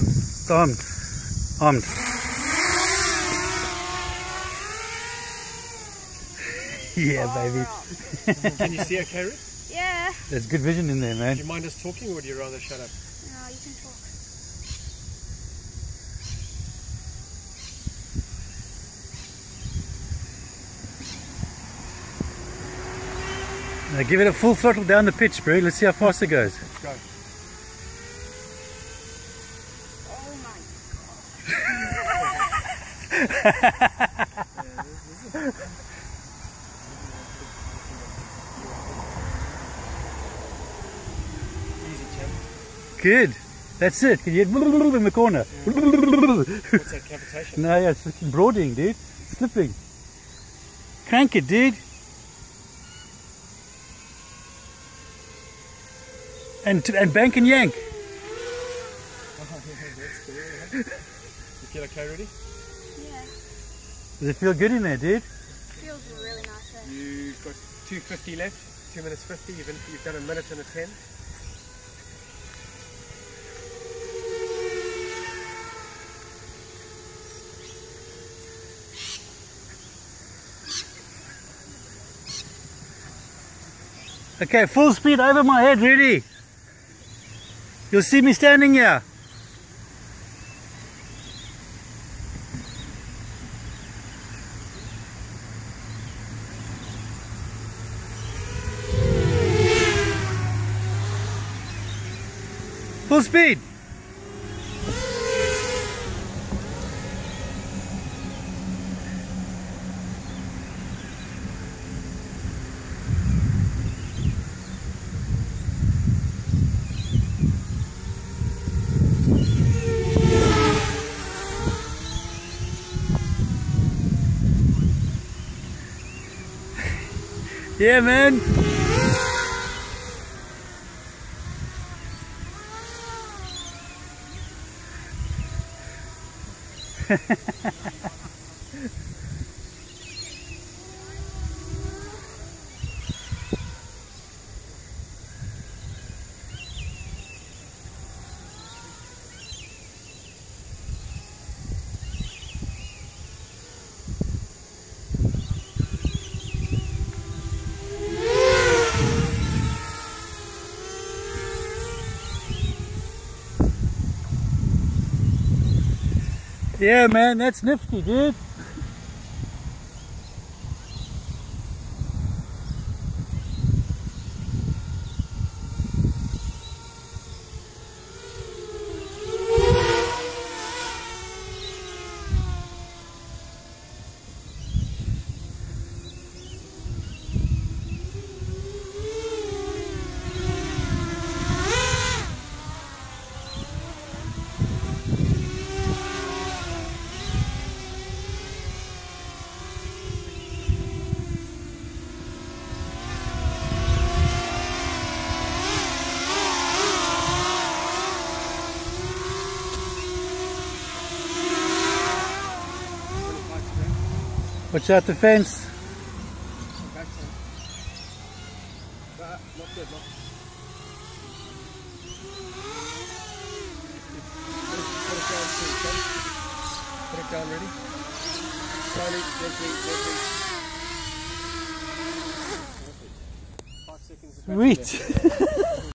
It's armed. Armed. Yeah, baby. Can you see okay, Rick? Yeah. There's good vision in there, man. Do you mind us talking, or would you rather shut up? No, you can talk. Now give it a full throttle down the pitch, bro. Let's see how fast it goes. Let's go. Oh my Easy, champ. Good. That's it. Can you hear in the corner? What's that, cavitation? No, yeah, it's fucking broadening, dude. Slipping. Crank it, dude. And bank and yank. You feel okay, ready? Yeah. Does it feel good in there, dude? Feels really nice there. You've got 2:50 left, 2 minutes 50, you've done a minute and a 10. Okay, full speed over my head, ready? You'll see me standing here. Full speed. Yeah, man. Yeah, man, that's nifty, dude. Watch out the fence. Not good, not. Put it down soon, okay? Put it down, ready? Slowly, gently, gently. 5 seconds. Sweet.